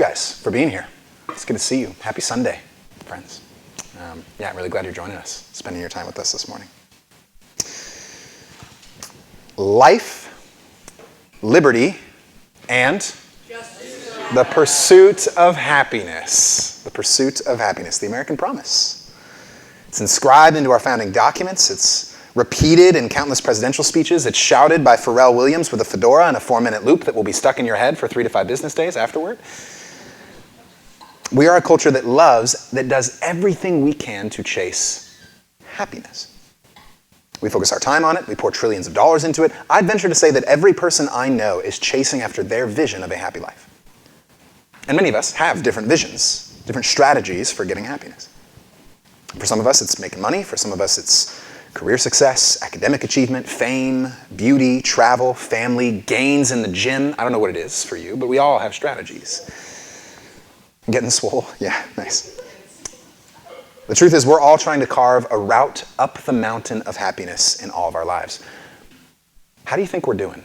guys for being here. It's good to see you. Happy Sunday, friends. I'm really glad you're joining us, spending your time with us this morning. Life, liberty, and the pursuit of happiness. The pursuit of happiness, the American promise. It's inscribed into our founding documents. It's repeated in countless presidential speeches. It's shouted by Pharrell Williams with a fedora and a 4-minute loop that will be stuck in your head for 3 to 5 business days afterward. We are a culture that loves, that does everything we can to chase happiness. We focus our time on it. We pour trillions of dollars into it. I'd venture to say that every person I know is chasing after their vision of a happy life. And many of us have different visions, different strategies for getting happiness. For some of us, it's making money. For some of us, it's career success, academic achievement, fame, beauty, travel, family, gains in the gym. I don't know what it is for you, but we all have strategies. Getting swole? Yeah, nice. The truth is, we're all trying to carve a route up the mountain of happiness in all of our lives. How do you think we're doing?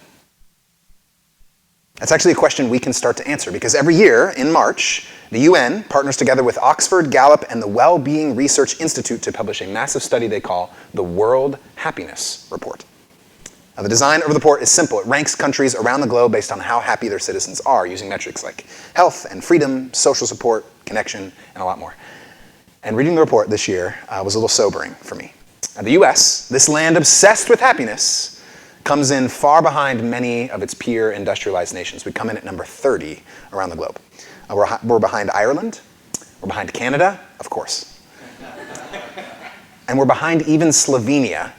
That's actually a question we can start to answer, because every year in March, the UN partners together with Oxford, Gallup, and the Well-Being Research Institute to publish a massive study they call the World Happiness Report. Now, the design of the report is simple. It ranks countries around the globe based on how happy their citizens are, using metrics like health and freedom, social support, connection, and a lot more. And reading the report this year was a little sobering for me. Now, the US, this land obsessed with happiness, comes in far behind many of its peer industrialized nations. We come in at number 30 around the globe. We're behind Ireland. We're behind Canada, of course. And we're behind even Slovenia.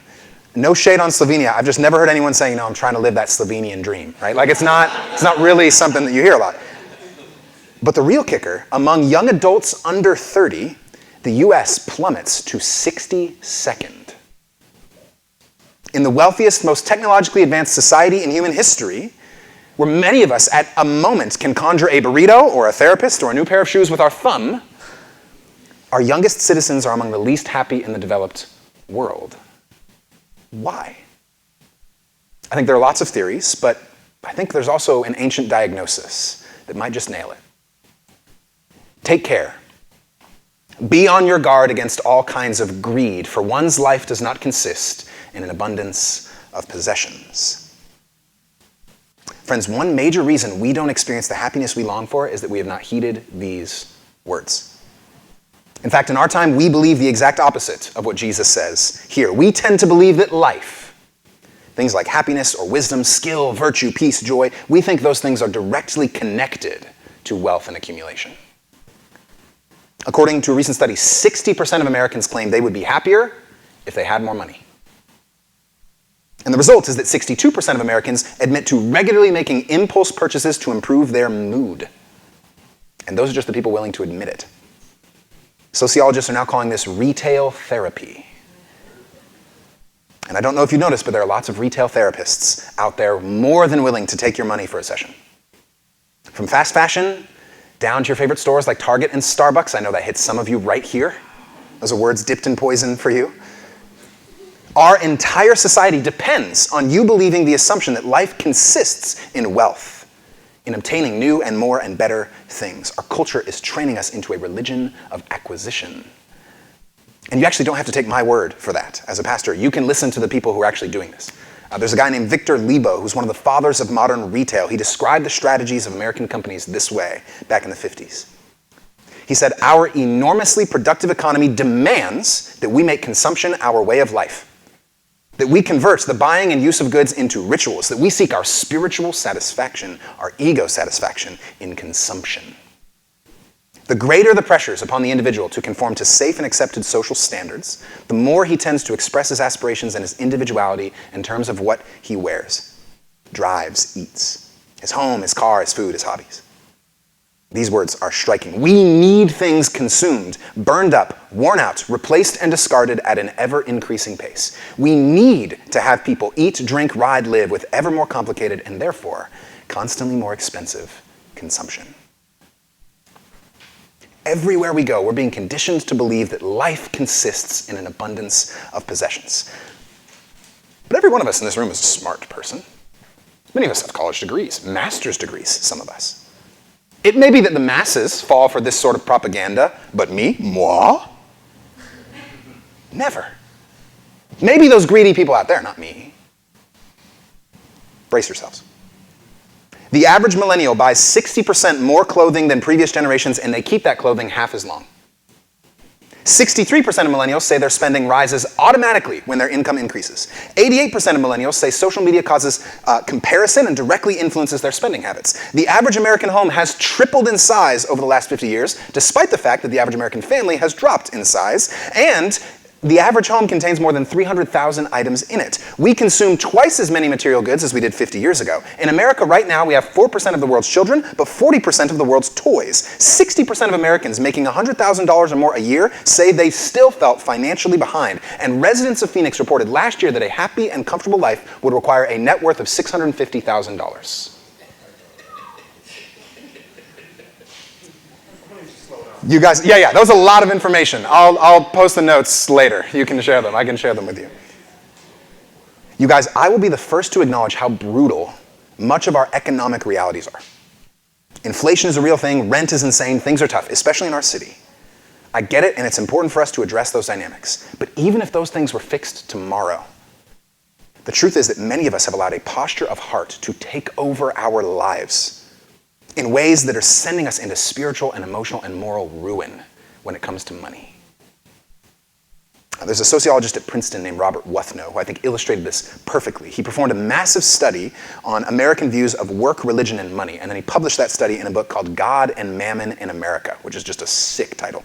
No shade on Slovenia. I've just never heard anyone saying, no, I'm trying to live that Slovenian dream, right? Like it's not really something that you hear a lot. But the real kicker, among young adults under 30, the US plummets to 62nd. In the wealthiest, most technologically advanced society in human history, where many of us at a moment can conjure a burrito or a therapist or a new pair of shoes with our thumb, our youngest citizens are among the least happy in the developed world. Why? I think there are lots of theories, but I think there's also an ancient diagnosis that might just nail it. Take care. Be on your guard against all kinds of greed, for one's life does not consist in an abundance of possessions. Friends, one major reason we don't experience the happiness we long for is that we have not heeded these words. In fact, in our time, we believe the exact opposite of what Jesus says here. We tend to believe that life, things like happiness or wisdom, skill, virtue, peace, joy, we think those things are directly connected to wealth and accumulation. According to a recent study, 60% of Americans claim they would be happier if they had more money. And the result is that 62% of Americans admit to regularly making impulse purchases to improve their mood. And those are just the people willing to admit it. Sociologists are now calling this retail therapy. And I don't know if you noticed, but there are lots of retail therapists out there more than willing to take your money for a session. From fast fashion down to your favorite stores like Target and Starbucks. I know that hits some of you right here. Those are words dipped in poison for you. Our entire society depends on you believing the assumption that life consists in wealth, in obtaining new and more and better things. Our culture is training us into a religion of acquisition. And you actually don't have to take my word for that. As a pastor, you can listen to the people who are actually doing this. There's a guy named Victor Lebo, who's one of the fathers of modern retail. He described the strategies of American companies this way back in the 50s. He said, our enormously productive economy demands that we make consumption our way of life, that we convert the buying and use of goods into rituals, that we seek our spiritual satisfaction, our ego satisfaction in consumption. The greater the pressures upon the individual to conform to safe and accepted social standards, the more he tends to express his aspirations and his individuality in terms of what he wears, drives, eats, his home, his car, his food, his hobbies. These words are striking. We need things consumed, burned up, worn out, replaced, and discarded at an ever-increasing pace. We need to have people eat, drink, ride, live with ever more complicated and therefore constantly more expensive consumption. Everywhere we go, we're being conditioned to believe that life consists in an abundance of possessions. But every one of us in this room is a smart person. Many of us have college degrees, master's degrees, some of us. It may be that the masses fall for this sort of propaganda, but me, moi, never. Maybe those greedy people out there, not me. Brace yourselves. The average millennial buys 60% more clothing than previous generations, and they keep that clothing half as long. 63% of millennials say their spending rises automatically when their income increases. 88% of millennials say social media causes comparison and directly influences their spending habits. The average American home has tripled in size over the last 50 years, despite the fact that the average American family has dropped in size, and the average home contains more than 300,000 items in it. We consume twice as many material goods as we did 50 years ago. In America right now, we have 4% of the world's children, but 40% of the world's toys. 60% of Americans making $100,000 or more a year say they still felt financially behind. And residents of Phoenix reported last year that a happy and comfortable life would require a net worth of $650,000. You guys, yeah, that was a lot of information. I'll post the notes later. You can share them. I can share them with you. You guys, I will be the first to acknowledge how brutal much of our economic realities are. Inflation is a real thing. Rent is insane. Things are tough, especially in our city. I get it, and it's important for us to address those dynamics. But even if those things were fixed tomorrow, the truth is that many of us have allowed a posture of heart to take over our lives in ways that are sending us into spiritual and emotional and moral ruin when it comes to money. There's a sociologist at Princeton named Robert Wuthnow who I think illustrated this perfectly. He performed a massive study on American views of work, religion, and money, and then he published that study in a book called God and Mammon in America, which is just a sick title.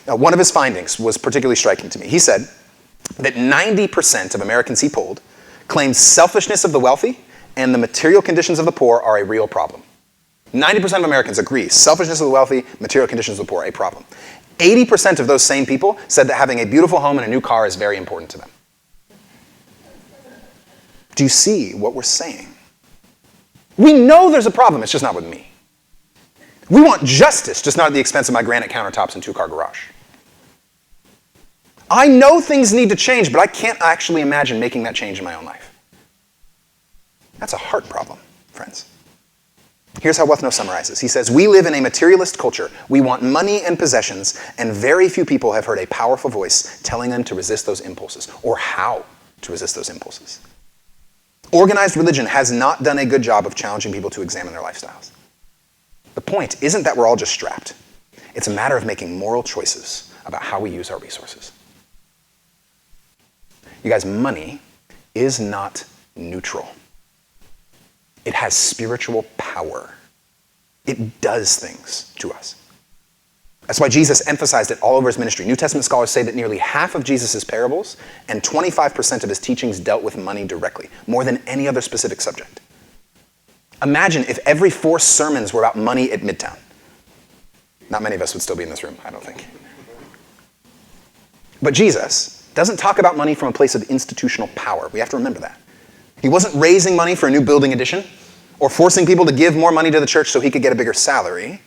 Now, one of his findings was particularly striking to me. He said that 90% of Americans he polled claimed selfishness of the wealthy and the material conditions of the poor are a real problem. 90% of Americans agree selfishness of the wealthy, material conditions of the poor, a problem. 80% of those same people said that having a beautiful home and a new car is very important to them. Do you see what we're saying? We know there's a problem, it's just not with me. We want justice, just not at the expense of my granite countertops and two-car garage. I know things need to change, but I can't actually imagine making that change in my own life. That's a heart problem, friends. Here's how Wuthnow summarizes. He says, we live in a materialist culture. We want money and possessions, and very few people have heard a powerful voice telling them to resist those impulses, or how to resist those impulses. Organized religion has not done a good job of challenging people to examine their lifestyles. The point isn't that we're all just strapped. It's a matter of making moral choices about how we use our resources. You guys, money is not neutral. It has spiritual power. It does things to us. That's why Jesus emphasized it all over his ministry. New Testament scholars say that nearly half of Jesus' parables and 25% of his teachings dealt with money directly, more than any other specific subject. Imagine if every 4 sermons were about money at Midtown. Not many of us would still be in this room, I don't think. But Jesus doesn't talk about money from a place of institutional power. We have to remember that. He wasn't raising money for a new building addition or forcing people to give more money to the church so he could get a bigger salary.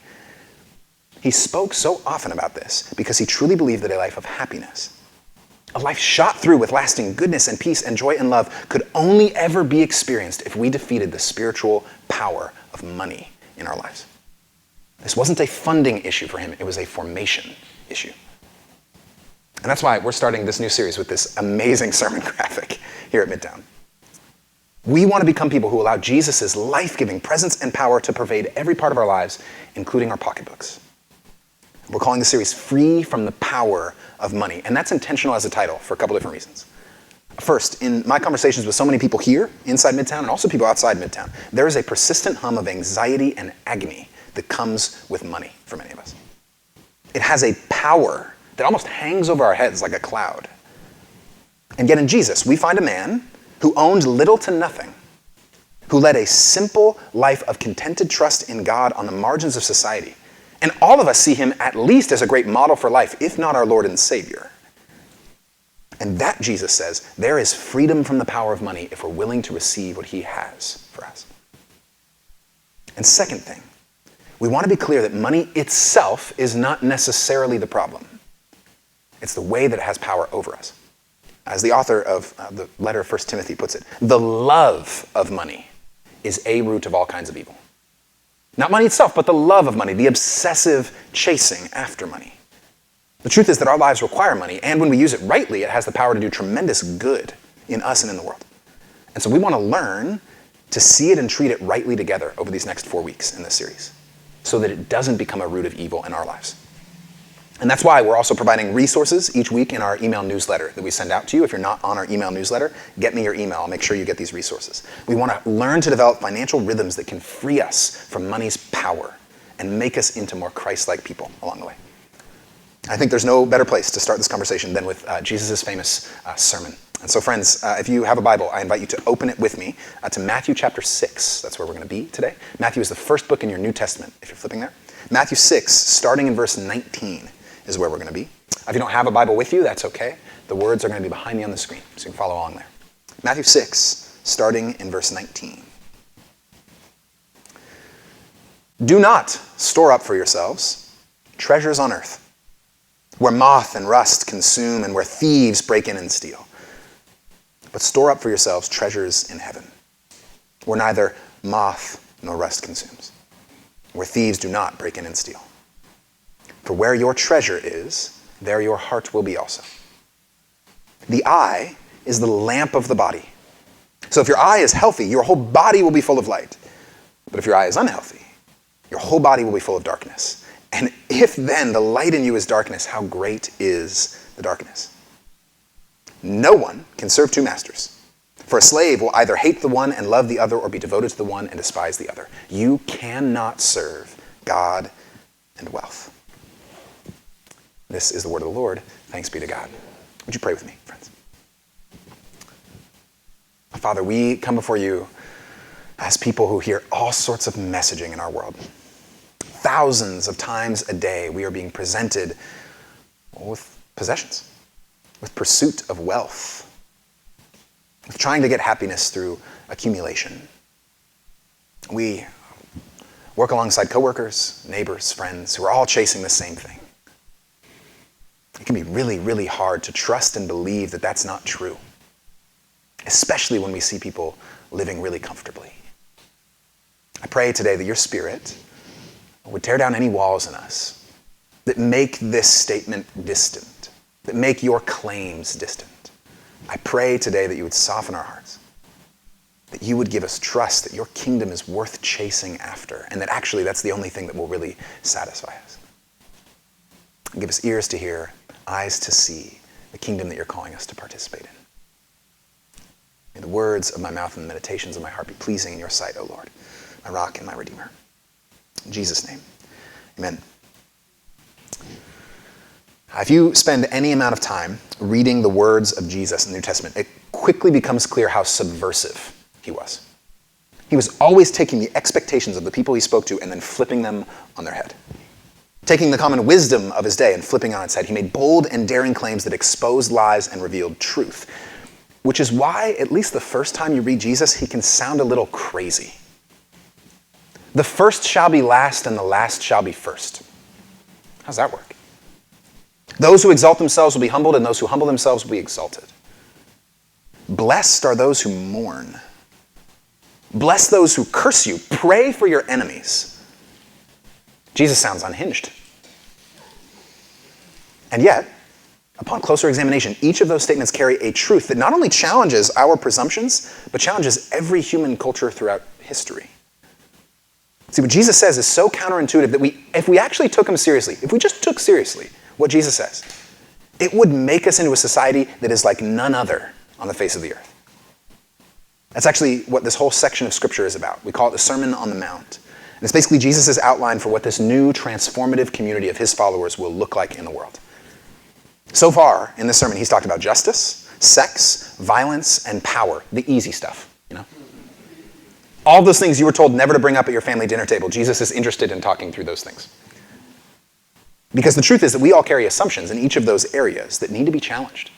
He spoke so often about this because he truly believed that a life of happiness, a life shot through with lasting goodness and peace and joy and love, could only ever be experienced if we defeated the spiritual power of money in our lives. This wasn't a funding issue for him, it was a formation issue. And that's why we're starting this new series with this amazing sermon graphic here at Midtown. We want to become people who allow Jesus' life-giving presence and power to pervade every part of our lives, including our pocketbooks. We're calling the series Free from the Power of Money, and that's intentional as a title for a couple different reasons. First, in my conversations with so many people here inside Midtown and also people outside Midtown, there is a persistent hum of anxiety and agony that comes with money for many of us. It has a power that almost hangs over our heads like a cloud. And yet in Jesus, we find a man who owned little to nothing, who led a simple life of contented trust in God on the margins of society. And all of us see him at least as a great model for life, if not our Lord and Savior. And that, Jesus says, there is freedom from the power of money if we're willing to receive what he has for us. And second thing, we want to be clear that money itself is not necessarily the problem. It's the way that it has power over us. As the author of the letter of 1 Timothy puts it, the love of money is a root of all kinds of evil. Not money itself, but the love of money, the obsessive chasing after money. The truth is that our lives require money, and when we use it rightly, it has the power to do tremendous good in us and in the world. And so we want to learn to see it and treat it rightly together over these next 4 weeks in this series, so that it doesn't become a root of evil in our lives. And that's why we're also providing resources each week in our email newsletter that we send out to you. If you're not on our email newsletter, get me your email. I'll make sure you get these resources. We want to learn to develop financial rhythms that can free us from money's power and make us into more Christ-like people along the way. I think there's no better place to start this conversation than with Jesus' famous sermon. And so friends, if you have a Bible, I invite you to open it with me to Matthew chapter 6. That's where we're going to be today. Matthew is the first book in your New Testament, if you're flipping there. Matthew 6, starting in verse 19, is where we're going to be. If you don't have a Bible with you, that's okay. The words are going to be behind me on the screen, so you can follow along there. Matthew 6, starting in verse 19. Do not store up for yourselves treasures on earth, where moth and rust consume and where thieves break in and steal. But store up for yourselves treasures in heaven, where neither moth nor rust consumes, where thieves do not break in and steal. For where your treasure is, there your heart will be also. The eye is the lamp of the body. So if your eye is healthy, your whole body will be full of light. But if your eye is unhealthy, your whole body will be full of darkness. And if then the light in you is darkness, how great is the darkness? No one can serve two masters. For a slave will either hate the one and love the other, or be devoted to the one and despise the other. You cannot serve God and wealth. This is the word of the Lord. Thanks be to God. Would you pray with me, friends? Father, we come before you as people who hear all sorts of messaging in our world. Thousands of times a day we are being presented with possessions, with pursuit of wealth, with trying to get happiness through accumulation. We work alongside coworkers, neighbors, friends who are all chasing the same thing. It can be really, really hard to trust and believe that that's not true, especially when we see people living really comfortably. I pray today that your Spirit would tear down any walls in us that make this statement distant, that make your claims distant. I pray today that you would soften our hearts, that you would give us trust that your kingdom is worth chasing after, and that actually that's the only thing that will really satisfy us. Give us ears to hear, eyes to see the kingdom that you're calling us to participate in. May the words of my mouth and the meditations of my heart be pleasing in your sight, O Lord, my rock and my redeemer. In Jesus' name, amen. If you spend any amount of time reading the words of Jesus in the New Testament, it quickly becomes clear how subversive he was. He was always taking the expectations of the people he spoke to and then flipping them on their head. Taking the common wisdom of his day and flipping on its head, he made bold and daring claims that exposed lies and revealed truth, which is why, at least the first time you read Jesus, he can sound a little crazy. The first shall be last and the last shall be first. How's that work? Those who exalt themselves will be humbled, and those who humble themselves will be exalted. Blessed are those who mourn. Bless those who curse you. Pray for your enemies. Jesus sounds unhinged. And yet, upon closer examination, each of those statements carry a truth that not only challenges our presumptions, but challenges every human culture throughout history. See, what Jesus says is so counterintuitive that if we actually took him seriously, if we just took seriously what Jesus says, it would make us into a society that is like none other on the face of the earth. That's actually what this whole section of Scripture is about. We call it the Sermon on the Mount. And it's basically Jesus' outline for what this new transformative community of his followers will look like in the world. So far in this sermon, he's talked about justice, sex, violence, and power, the easy stuff, you know? All those things you were told never to bring up at your family dinner table, Jesus is interested in talking through those things. Because the truth is that we all carry assumptions in each of those areas that need to be challenged.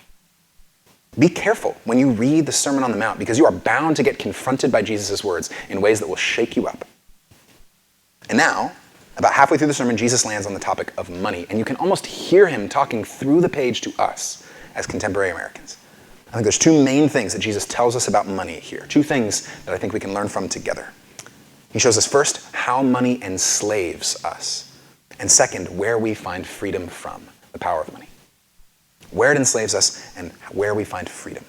Be careful when you read the Sermon on the Mount, because you are bound to get confronted by Jesus' words in ways that will shake you up. And now, about halfway through the sermon, Jesus lands on the topic of money, and you can almost hear him talking through the page to us as contemporary Americans. I think there's two main things that Jesus tells us about money here, two things that I think we can learn from together. He shows us first how money enslaves us, and second, where we find freedom from, the power of money. Where it enslaves us and where we find freedom.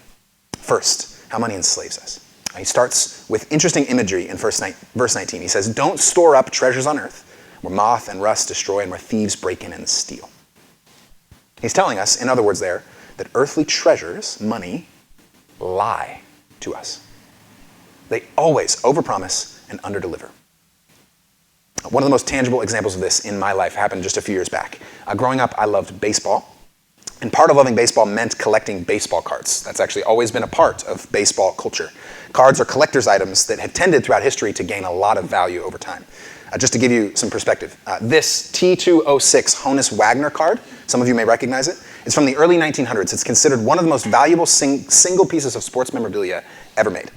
First, how money enslaves us. He starts with interesting imagery in verse 19. He says, don't store up treasures on earth where moth and rust destroy and where thieves break in and steal. He's telling us, in other words there, that earthly treasures, money, lie to us. They always overpromise and underdeliver. One of the most tangible examples of this in my life happened just a few years back. Growing up, I loved baseball. And part of loving baseball meant collecting baseball cards. That's actually always been a part of baseball culture. Cards are collector's items that have tended throughout history to gain a lot of value over time. Just to give you some perspective, this T206 Honus Wagner card, some of you may recognize it, it's from the early 1900s. It's considered one of the most valuable single pieces of sports memorabilia ever made.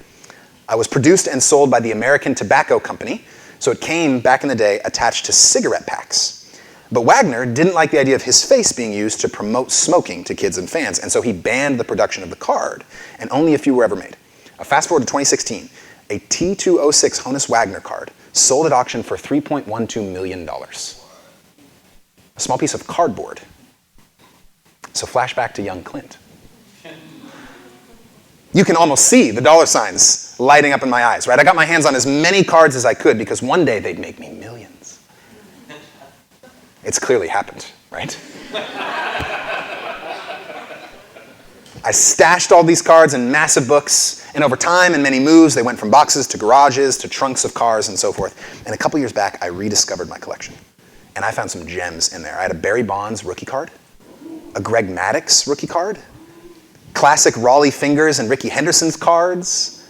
It was produced and sold by the American Tobacco Company, so it came back in the day attached to cigarette packs. But Wagner didn't like the idea of his face being used to promote smoking to kids and fans, and so he banned the production of the card, and only a few were ever made. Fast forward to 2016, a T206 Honus Wagner card sold at auction for $3.12 million. A small piece of cardboard. So flashback to young Clint. You can almost see the dollar signs lighting up in my eyes, right? I got my hands on as many cards as I could because one day they'd make me millions. It's clearly happened, right? I stashed all these cards in massive books, and over time, in many moves, they went from boxes to garages to trunks of cars and so forth. And a couple years back, I rediscovered my collection. And I found some gems in there. I had a Barry Bonds rookie card, a Greg Maddux rookie card, classic Raleigh Fingers and Ricky Henderson's cards.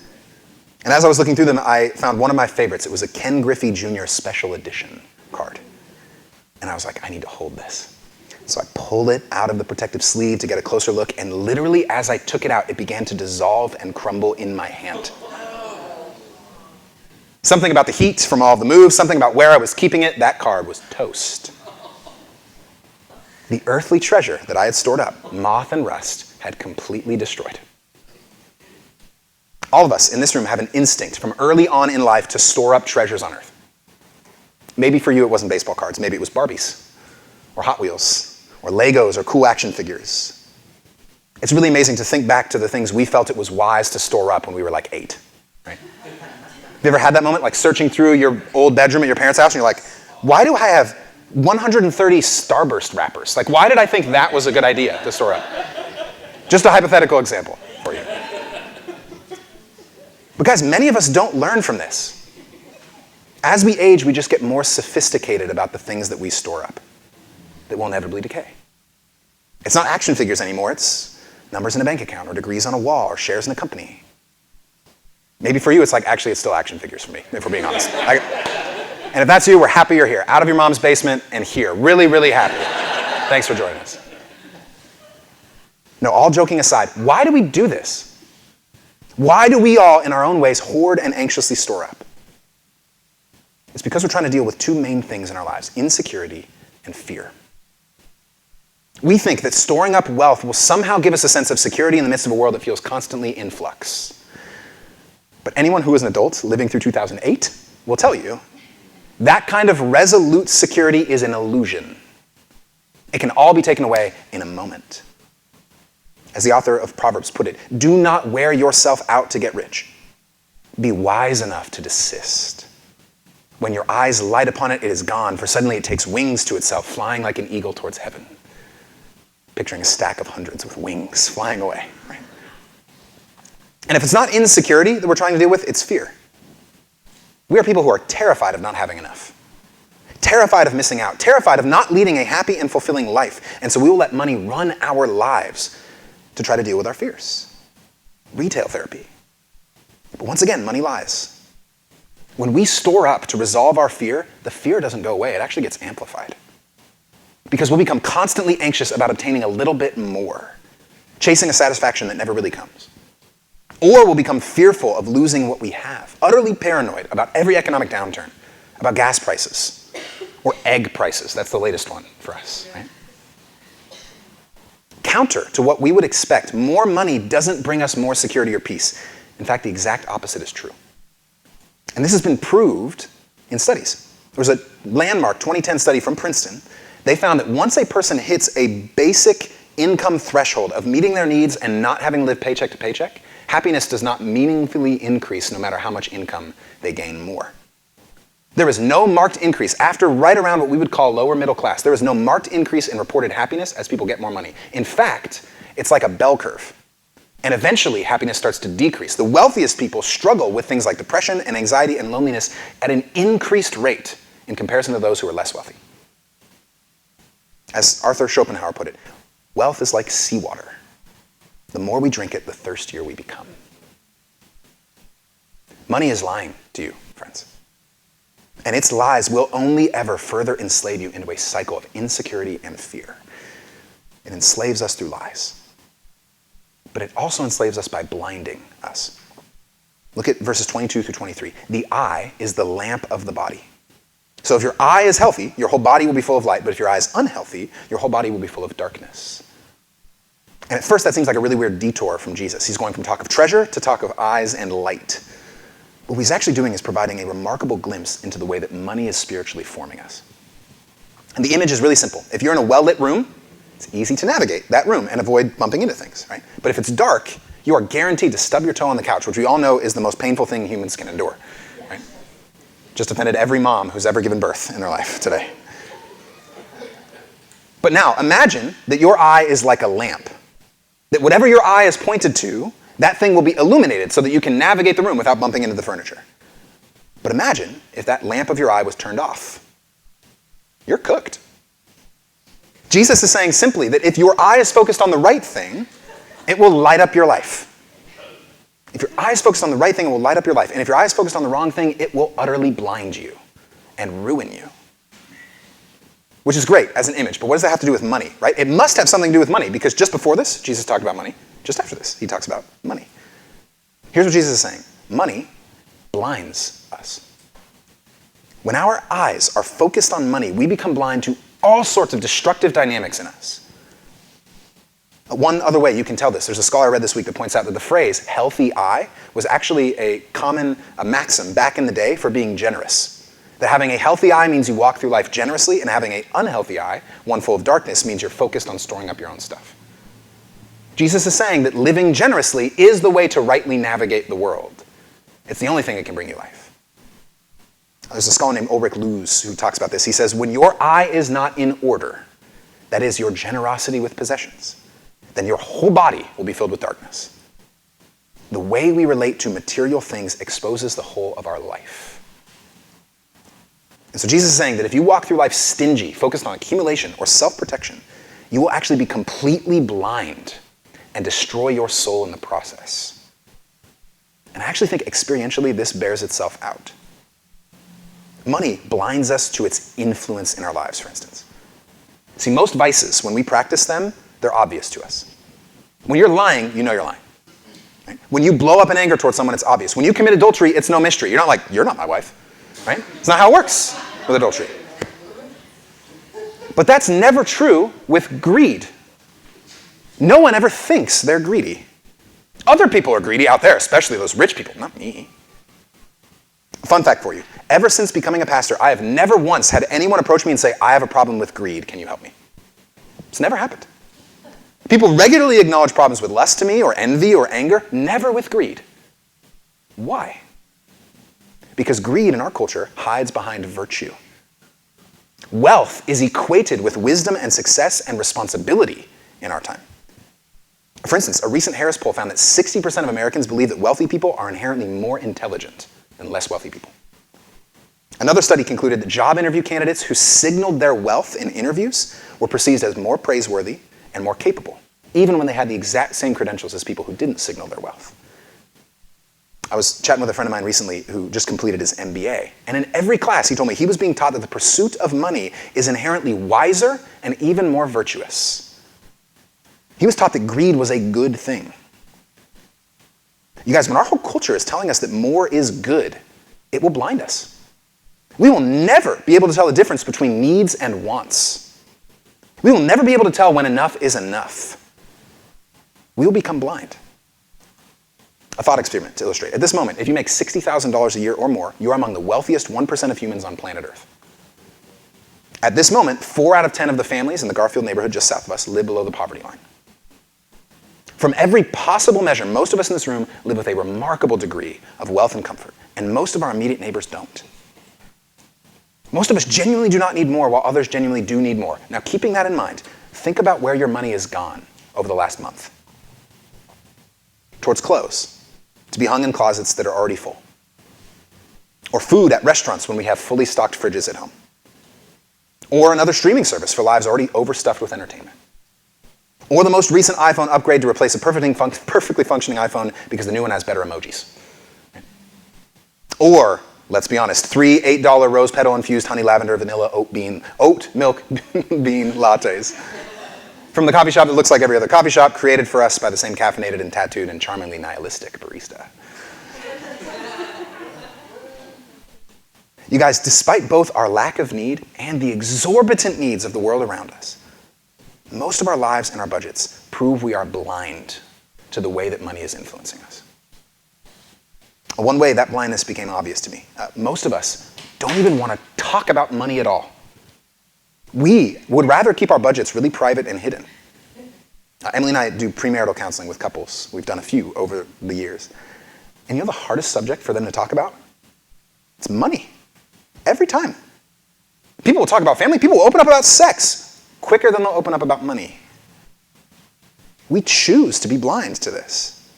And as I was looking through them, I found one of my favorites. It was a Ken Griffey Jr. Special Edition card. And I was like, I need to hold this. So I pulled it out of the protective sleeve to get a closer look, and literally as I took it out, it began to dissolve and crumble in my hand. Something about the heat from all the moves, something about where I was keeping it, that card was toast. The earthly treasure that I had stored up, moth and rust, had completely destroyed. All of us in this room have an instinct from early on in life to store up treasures on earth. Maybe for you it wasn't baseball cards, maybe it was Barbies, or Hot Wheels, or Legos, or cool action figures. It's really amazing to think back to the things we felt it was wise to store up when we were like 8, right? Have you ever had that moment, like searching through your old bedroom at your parents' house, and you're like, why do I have 130 Starburst wrappers? Like, why did I think that was a good idea to store up? Just a hypothetical example for you. But guys, many of us don't learn from this. As we age, we just get more sophisticated about the things that we store up that will inevitably decay. It's not action figures anymore, it's numbers in a bank account, or degrees on a wall, or shares in a company. Maybe for you, it's like, actually, it's still action figures for me, if we're being honest. And if that's you, we're happy you're here, out of your mom's basement and here. Really, really happy. Thanks for joining us. No, all joking aside, why do we do this? Why do we all, in our own ways, hoard and anxiously store up? It's because we're trying to deal with two main things in our lives, insecurity and fear. We think that storing up wealth will somehow give us a sense of security in the midst of a world that feels constantly in flux. But anyone who is an adult living through 2008 will tell you that kind of resolute security is an illusion. It can all be taken away in a moment. As the author of Proverbs put it, do not wear yourself out to get rich. Be wise enough to desist. When your eyes light upon it, it is gone, for suddenly it takes wings to itself, flying like an eagle towards heaven. Picturing a stack of hundreds with wings flying away. Right? And if it's not insecurity that we're trying to deal with, it's fear. We are people who are terrified of not having enough. Terrified of missing out. Terrified of not leading a happy and fulfilling life. And so we will let money run our lives to try to deal with our fears. Retail therapy. But once again, money lies. When we store up to resolve our fear, the fear doesn't go away. It actually gets amplified. Because we'll become constantly anxious about obtaining a little bit more, chasing a satisfaction that never really comes. Or we'll become fearful of losing what we have, utterly paranoid about every economic downturn, about gas prices, or egg prices. That's the latest one for us, right? Counter to what we would expect, more money doesn't bring us more security or peace. In fact, the exact opposite is true. And this has been proved in studies. There was a landmark 2010 study from Princeton. They found that once a person hits a basic income threshold of meeting their needs and not having to live paycheck to paycheck, happiness does not meaningfully increase no matter how much income they gain more. There is no marked increase after right around what we would call lower middle class. There is no marked increase in reported happiness as people get more money. In fact, it's like a bell curve. And eventually, happiness starts to decrease. The wealthiest people struggle with things like depression and anxiety and loneliness at an increased rate in comparison to those who are less wealthy. As Arthur Schopenhauer put it, wealth is like seawater. The more we drink it, the thirstier we become. Money is lying to you, friends. And its lies will only ever further enslave you into a cycle of insecurity and fear. It enslaves us through lies. But it also enslaves us by blinding us. Look at verses 22 through 23. The eye is the lamp of the body. So if your eye is healthy, your whole body will be full of light. But if your eye is unhealthy, your whole body will be full of darkness. And at first that seems like a really weird detour from Jesus. He's going from talk of treasure to talk of eyes and light. What he's actually doing is providing a remarkable glimpse into the way that money is spiritually forming us. And the image is really simple. If you're in a well-lit room, it's easy to navigate that room and avoid bumping into things, right? But if it's dark, you are guaranteed to stub your toe on the couch, which we all know is the most painful thing humans can endure, right? Just offended every mom who's ever given birth in their life today. But now, imagine that your eye is like a lamp. That whatever your eye is pointed to, that thing will be illuminated so that you can navigate the room without bumping into the furniture. But imagine if that lamp of your eye was turned off. You're cooked. Jesus is saying simply that if your eye is focused on the right thing, it will light up your life. If your eye is focused on the right thing, it will light up your life. And if your eye is focused on the wrong thing, it will utterly blind you and ruin you. Which is great as an image, but what does that have to do with money, right? It must have something to do with money, because just before this, Jesus talked about money. Just after this, he talks about money. Here's what Jesus is saying. Money blinds us. When our eyes are focused on money, we become blind to all sorts of destructive dynamics in us. One other way you can tell this, there's a scholar I read this week that points out that the phrase healthy eye was actually a maxim back in the day for being generous. That having a healthy eye means you walk through life generously, and having an unhealthy eye, one full of darkness, means you're focused on storing up your own stuff. Jesus is saying that living generously is the way to rightly navigate the world. It's the only thing that can bring you life. There's a scholar named Ulrich Luz who talks about this. He says, when your eye is not in order, that is your generosity with possessions, then your whole body will be filled with darkness. The way we relate to material things exposes the whole of our life. And so Jesus is saying that if you walk through life stingy, focused on accumulation or self-protection, you will actually be completely blind and destroy your soul in the process. And I actually think experientially this bears itself out. Money blinds us to its influence in our lives, for instance. See, most vices, when we practice them, they're obvious to us. When you're lying, you know you're lying. Right? When you blow up in anger towards someone, it's obvious. When you commit adultery, it's no mystery. You're not like, you're not my wife. Right? It's not how it works with adultery. But that's never true with greed. No one ever thinks they're greedy. Other people are greedy out there, especially those rich people, not me. Fun fact for you. Ever since becoming a pastor, I have never once had anyone approach me and say, I have a problem with greed, can you help me? It's never happened. People regularly acknowledge problems with lust to me, or envy, or anger, never with greed. Why? Because greed in our culture hides behind virtue. Wealth is equated with wisdom and success and responsibility in our time. For instance, a recent Harris poll found that 60% of Americans believe that wealthy people are inherently more intelligent than less wealthy people. Another study concluded that job interview candidates who signaled their wealth in interviews were perceived as more praiseworthy and more capable, even when they had the exact same credentials as people who didn't signal their wealth. I was chatting with a friend of mine recently who just completed his MBA. And in every class, he told me he was being taught that the pursuit of money is inherently wiser and even more virtuous. He was taught that greed was a good thing. You guys, when our whole culture is telling us that more is good, it will blind us. We will never be able to tell the difference between needs and wants. We will never be able to tell when enough is enough. We will become blind. A thought experiment to illustrate. At this moment, if you make $60,000 a year or more, you are among the wealthiest 1% of humans on planet Earth. At this moment, 4 out of 10 of the families in the Garfield neighborhood just south of us live below the poverty line. From every possible measure, most of us in this room live with a remarkable degree of wealth and comfort, and most of our immediate neighbors don't. Most of us genuinely do not need more, while others genuinely do need more. Now, keeping that in mind, think about where your money has gone over the last month. Towards clothes, to be hung in closets that are already full. Or food at restaurants when we have fully stocked fridges at home. Or another streaming service for lives already overstuffed with entertainment. Or the most recent iPhone upgrade to replace a perfectly functioning iPhone because the new one has better emojis. Or, let's be honest, 3 $8 rose petal infused honey lavender vanilla oat milk bean lattes. From the coffee shop that looks like every other coffee shop, created for us by the same caffeinated and tattooed and charmingly nihilistic barista. You guys, despite both our lack of need and the exorbitant needs of the world around us, most of our lives and our budgets prove we are blind to the way that money is influencing us. One way that blindness became obvious to me, most of us don't even want to talk about money at all. We would rather keep our budgets really private and hidden. Emily and I do premarital counseling with couples. We've done a few over the years. And you know the hardest subject for them to talk about? It's money. Every time. People will talk about family. People will open up about sex quicker than they'll open up about money. We choose to be blind to this.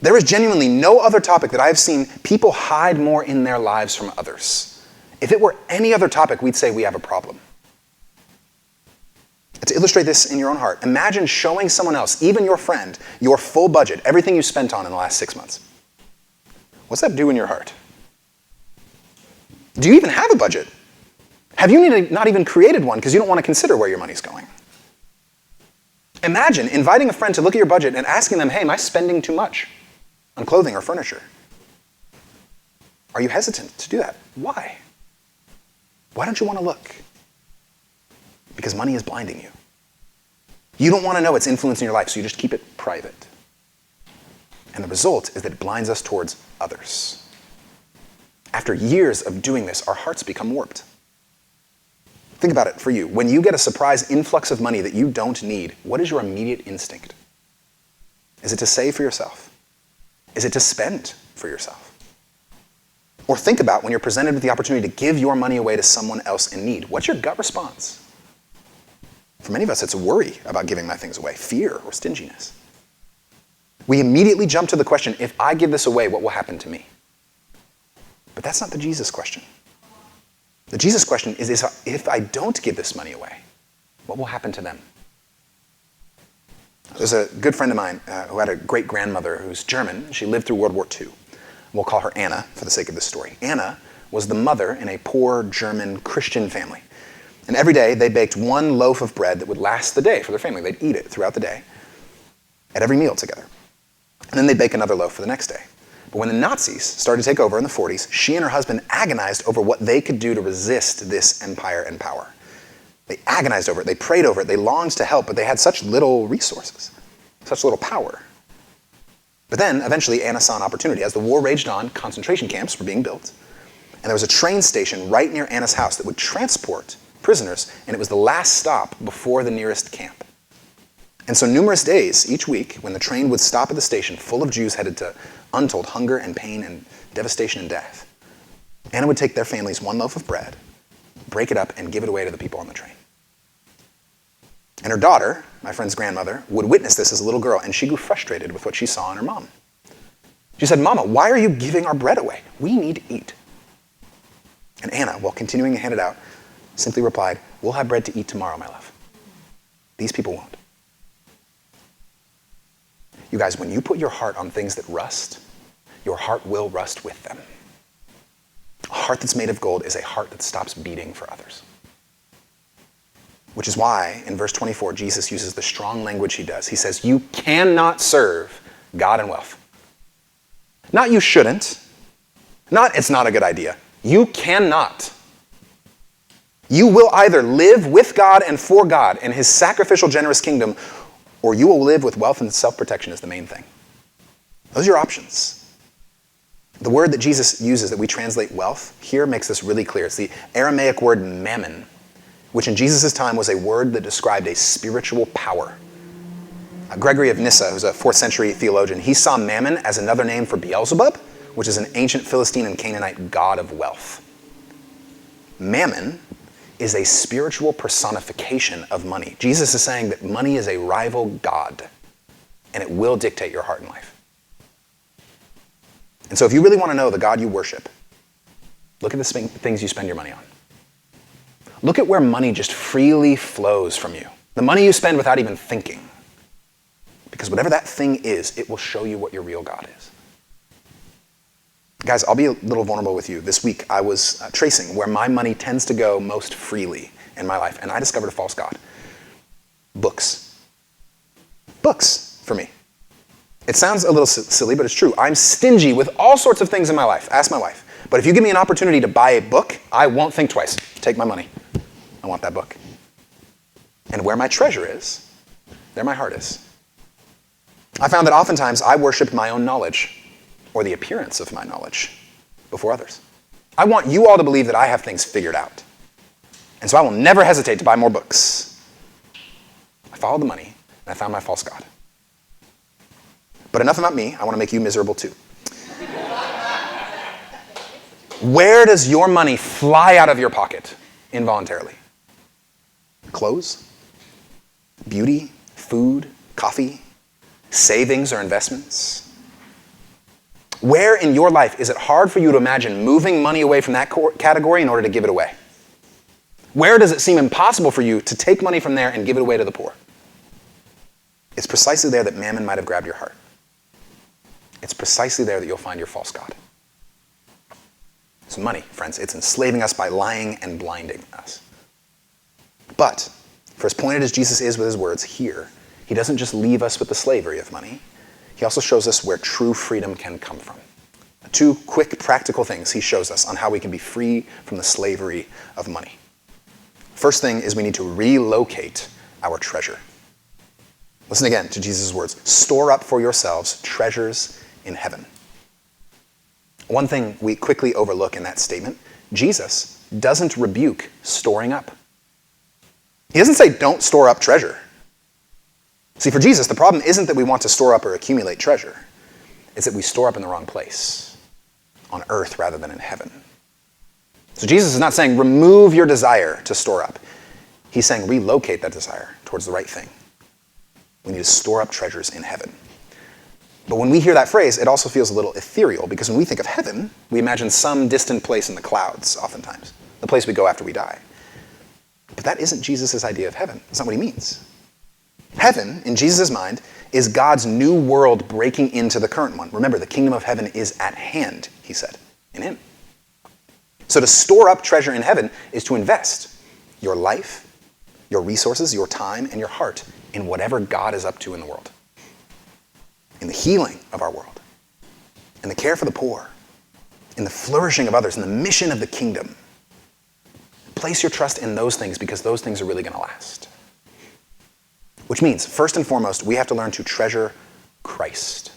There is genuinely no other topic that I've seen people hide more in their lives from others. If it were any other topic, we'd say we have a problem. To illustrate this in your own heart, imagine showing someone else, even your friend, your full budget, everything you spent on in the last 6 months. What's that do in your heart? Do you even have a budget? Have you not even created one because you don't want to consider where your money's going? Imagine inviting a friend to look at your budget and asking them, hey, am I spending too much on clothing or furniture? Are you hesitant to do that? Why? Why don't you want to look? Because money is blinding you. You don't want to know its influence in your life, so you just keep it private. And the result is that it blinds us towards others. After years of doing this, our hearts become warped. Think about it for you. When you get a surprise influx of money that you don't need, what is your immediate instinct? Is it to save for yourself? Is it to spend for yourself? Or think about when you're presented with the opportunity to give your money away to someone else in need. What's your gut response? For many of us, it's worry about giving my things away, fear or stinginess. We immediately jump to the question, if I give this away, what will happen to me? But that's not the Jesus question. The Jesus question is if I don't give this money away, what will happen to them? There's a good friend of mine who had a great-grandmother who's German. She lived through World War II. We'll call her Anna for the sake of this story. Anna was the mother in a poor German Christian family. And every day they baked one loaf of bread that would last the day for their family. They'd eat it throughout the day at every meal together. And then they'd bake another loaf for the next day. But when the Nazis started to take over in the 40s, she and her husband agonized over what they could do to resist this empire and power. They agonized over it. They prayed over it. They longed to help, but they had such little resources, such little power. But then, eventually, Anna saw an opportunity. As the war raged on, concentration camps were being built. And there was a train station right near Anna's house that would transport prisoners, and it was the last stop before the nearest camp. And so numerous days each week, when the train would stop at the station full of Jews headed to untold hunger and pain and devastation and death, Anna would take their families one loaf of bread, break it up, and give it away to the people on the train. And her daughter, my friend's grandmother, would witness this as a little girl, and she grew frustrated with what she saw in her mom. She said, Mama, why are you giving our bread away? We need to eat. And Anna, while continuing to hand it out, simply replied, we'll have bread to eat tomorrow, my love. These people won't. You guys, when you put your heart on things that rust, your heart will rust with them. A heart that's made of gold is a heart that stops beating for others. Which is why, in verse 24, Jesus uses the strong language he does. He says, you cannot serve God and wealth. Not you shouldn't. Not it's not a good idea. You cannot. You will either live with God and for God in his sacrificial, generous kingdom, or you will live with wealth and self-protection as the main thing. Those are your options. The word that Jesus uses that we translate wealth here makes this really clear. It's the Aramaic word mammon, which in Jesus' time was a word that described a spiritual power. Gregory of Nyssa, who's a 4th century theologian, he saw mammon as another name for Beelzebub, which is an ancient Philistine and Canaanite god of wealth. Mammon is a spiritual personification of money. Jesus is saying that money is a rival god, and it will dictate your heart and life. And so if you really want to know the God you worship, look at the things you spend your money on. Look at where money just freely flows from you. The money you spend without even thinking. Because whatever that thing is, it will show you what your real God is. Guys, I'll be a little vulnerable with you. This week I was tracing where my money tends to go most freely in my life, and I discovered a false god. Books. Books for me. It sounds a little silly, but it's true. I'm stingy with all sorts of things in my life. Ask my wife. But if you give me an opportunity to buy a book, I won't think twice. Take my money. I want that book. And where my treasure is, there my heart is. I found that oftentimes I worship my own knowledge, or the appearance of my knowledge, before others. I want you all to believe that I have things figured out. And so I will never hesitate to buy more books. I followed the money, and I found my false god. But enough about me. I want to make you miserable too. Where does your money fly out of your pocket involuntarily? Clothes? Beauty? Food? Coffee? Savings or investments? Where in your life is it hard for you to imagine moving money away from that category in order to give it away? Where does it seem impossible for you to take money from there and give it away to the poor? It's precisely there that mammon might have grabbed your heart. It's precisely there that you'll find your false god. It's money, friends. It's enslaving us by lying and blinding us. But, for as pointed as Jesus is with his words here, he doesn't just leave us with the slavery of money. He also shows us where true freedom can come from. 2 quick practical things he shows us on how we can be free from the slavery of money. First thing is we need to relocate our treasure. Listen again to Jesus' words. Store up for yourselves treasures in heaven. One thing we quickly overlook in that statement, Jesus doesn't rebuke storing up. He doesn't say don't store up treasure. See, for Jesus, the problem isn't that we want to store up or accumulate treasure. It's that we store up in the wrong place, on earth rather than in heaven. So Jesus is not saying remove your desire to store up. He's saying relocate that desire towards the right thing. We need to store up treasures in heaven. But when we hear that phrase, it also feels a little ethereal, because when we think of heaven, we imagine some distant place in the clouds, oftentimes, the place we go after we die. But that isn't Jesus' idea of heaven. That's not what he means. Heaven, in Jesus' mind, is God's new world breaking into the current one. Remember, the kingdom of heaven is at hand, he said, in him. So to store up treasure in heaven is to invest your life, your resources, your time, and your heart in whatever God is up to in the world. In the healing of our world, in the care for the poor, in the flourishing of others, in the mission of the kingdom. Place your trust in those things, because those things are really going to last. Which means, first and foremost, we have to learn to treasure Christ.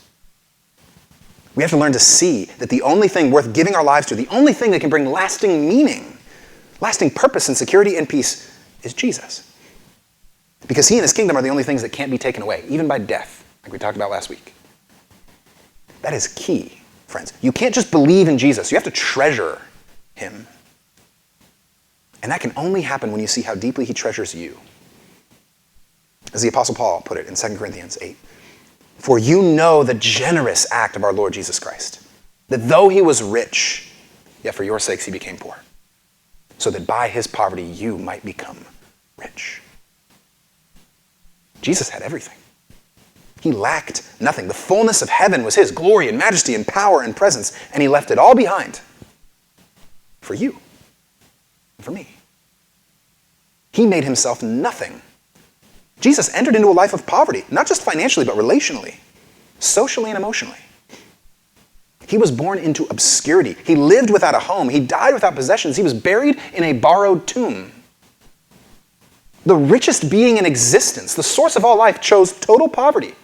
We have to learn to see that the only thing worth giving our lives to, the only thing that can bring lasting meaning, lasting purpose and security and peace, is Jesus. Because he and his kingdom are the only things that can't be taken away, even by death, like we talked about last week. That is key, friends. You can't just believe in Jesus. You have to treasure him. And that can only happen when you see how deeply he treasures you. As the Apostle Paul put it in 2 Corinthians 8, for you know the generous act of our Lord Jesus Christ, that though he was rich, yet for your sakes he became poor, so that by his poverty you might become rich. Jesus had everything. He lacked nothing. The fullness of heaven was his, glory and majesty and power and presence, and he left it all behind for you and for me. He made himself nothing. Jesus entered into a life of poverty, not just financially, but relationally, socially and emotionally. He was born into obscurity. He lived without a home. He died without possessions. He was buried in a borrowed tomb. The richest being in existence, the source of all life, chose total poverty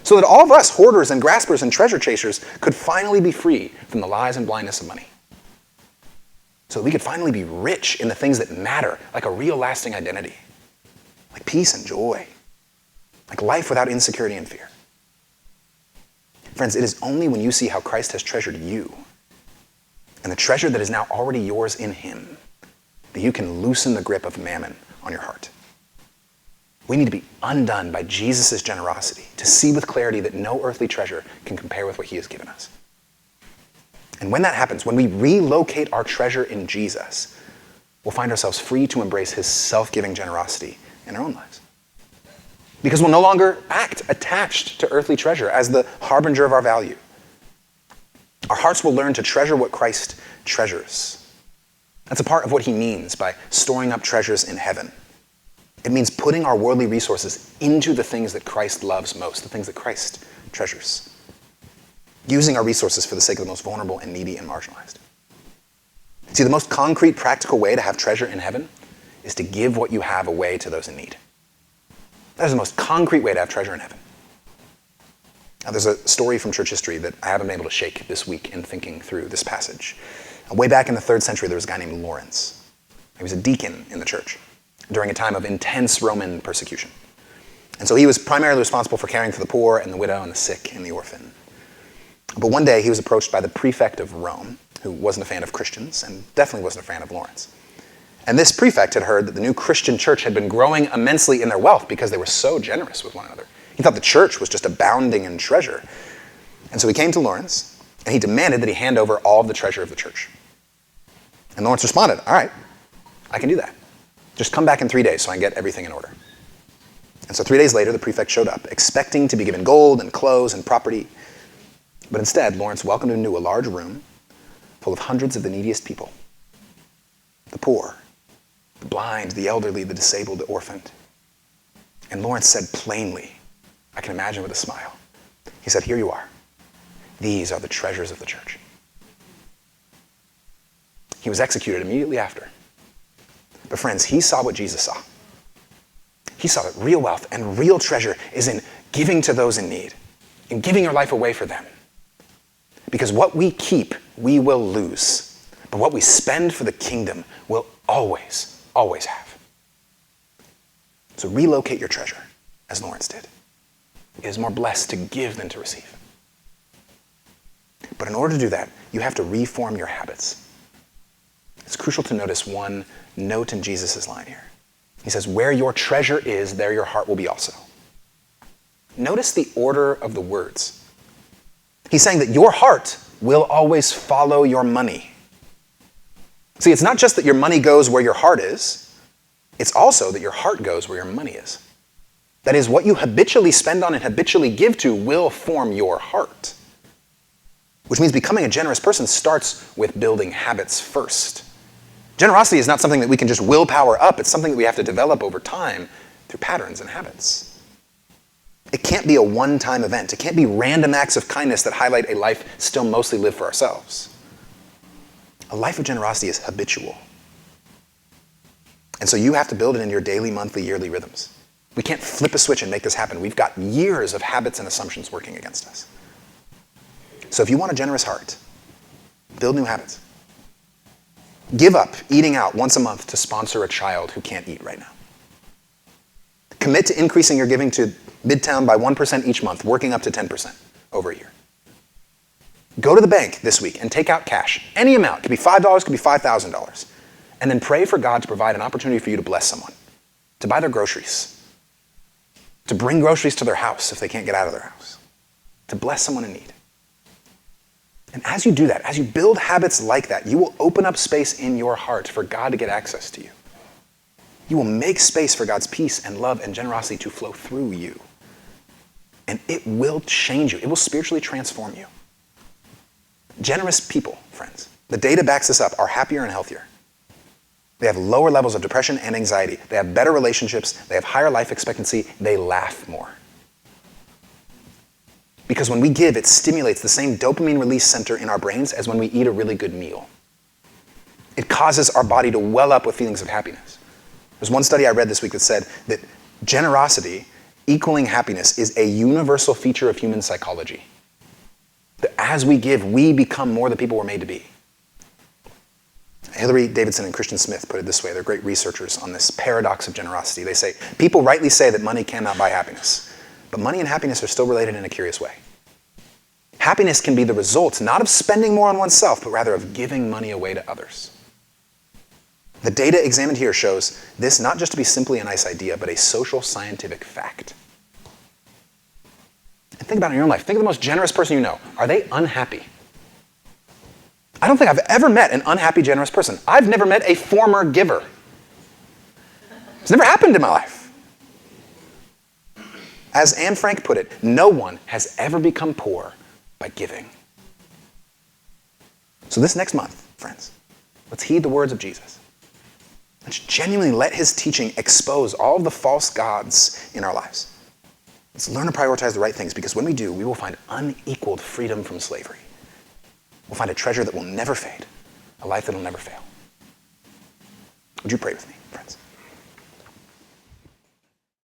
So that all of us, hoarders and graspers and treasure chasers, could finally be free from the lies and blindness of money. So that we could finally be rich in the things that matter, like a real lasting identity, like peace and joy, like life without insecurity and fear. Friends, it is only when you see how Christ has treasured you and the treasure that is now already yours in him that you can loosen the grip of mammon on your heart. We need to be undone by Jesus' generosity to see with clarity that no earthly treasure can compare with what he has given us. And when that happens, when we relocate our treasure in Jesus, we'll find ourselves free to embrace his self-giving generosity in our own lives. Because we'll no longer act attached to earthly treasure as the harbinger of our value. Our hearts will learn to treasure what Christ treasures. That's a part of what he means by storing up treasures in heaven. It means putting our worldly resources into the things that Christ loves most, the things that Christ treasures. Using our resources for the sake of the most vulnerable and needy and marginalized. See, the most concrete, practical way to have treasure in heaven is to give what you have away to those in need. That is the most concrete way to have treasure in heaven. Now, there's a story from church history that I haven't been able to shake this week in thinking through this passage. Way back in the 3rd century, there was a guy named Lawrence. He was a deacon in the church during a time of intense Roman persecution. And so he was primarily responsible for caring for the poor and the widow and the sick and the orphan. But one day he was approached by the prefect of Rome, who wasn't a fan of Christians and definitely wasn't a fan of Lawrence. And this prefect had heard that the new Christian church had been growing immensely in their wealth because they were so generous with one another. He thought the church was just abounding in treasure. And so he came to Lawrence and he demanded that he hand over all of the treasure of the church. And Lawrence responded, all right, I can do that. Just come back in 3 days so I can get everything in order. And so 3 days later, the prefect showed up, expecting to be given gold and clothes and property. But instead, Lawrence welcomed him to a large room full of hundreds of the neediest people. The poor, the blind, the elderly, the disabled, the orphaned. And Lawrence said plainly, I can imagine with a smile, he said, here you are. These are the treasures of the church. He was executed immediately after. But friends, he saw what Jesus saw. He saw that real wealth and real treasure is in giving to those in need, in giving your life away for them. Because what we keep, we will lose. But what we spend for the kingdom, we'll always, always have. So relocate your treasure, as Lawrence did. It is more blessed to give than to receive. But in order to do that, you have to reform your habits. It's crucial to notice one note in Jesus' line here. He says, where your treasure is, there your heart will be also. Notice the order of the words. He's saying that your heart will always follow your money. See, it's not just that your money goes where your heart is. It's also that your heart goes where your money is. That is, what you habitually spend on and habitually give to will form your heart. Which means becoming a generous person starts with building habits first. Generosity is not something that we can just willpower up. It's something that we have to develop over time through patterns and habits. It can't be a one-time event. It can't be random acts of kindness that highlight a life still mostly lived for ourselves. A life of generosity is habitual. And so you have to build it in your daily, monthly, yearly rhythms. We can't flip a switch and make this happen. We've got years of habits and assumptions working against us. So if you want a generous heart, build new habits. Give up eating out once a month to sponsor a child who can't eat right now. Commit to increasing your giving to Midtown by 1% each month, working up to 10% over a year. Go to the bank this week and take out cash, any amount. It could be $5, it could be $5,000. And then pray for God to provide an opportunity for you to bless someone, to buy their groceries, to bring groceries to their house if they can't get out of their house, to bless someone in need. And as you do that, as you build habits like that, you will open up space in your heart for God to get access to you. You will make space for God's peace and love and generosity to flow through you. And it will change you. It will spiritually transform you. Generous people, friends, the data backs this up, are happier and healthier. They have lower levels of depression and anxiety. They have better relationships. They have higher life expectancy. They laugh more. Because when we give, it stimulates the same dopamine release center in our brains as when we eat a really good meal. It causes our body to well up with feelings of happiness. There's one study I read this week that said that generosity equaling happiness is a universal feature of human psychology. That as we give, we become more the people we're made to be. Hillary Davidson and Christian Smith put it this way. They're great researchers on this paradox of generosity. They say, people rightly say that money cannot buy happiness, but money and happiness are still related in a curious way. Happiness can be the result not of spending more on oneself, but rather of giving money away to others. The data examined here shows this not just to be simply a nice idea, but a social scientific fact. And think about it in your own life. Think of the most generous person you know. Are they unhappy? I don't think I've ever met an unhappy, generous person. I've never met a former giver. It's never happened in my life. As Anne Frank put it, no one has ever become poor by giving. So this next month, friends, let's heed the words of Jesus. Let's genuinely let his teaching expose all of the false gods in our lives. Let's learn to prioritize the right things, because when we do, we will find unequaled freedom from slavery. We'll find a treasure that will never fade, a life that will never fail. Would you pray with me, friends?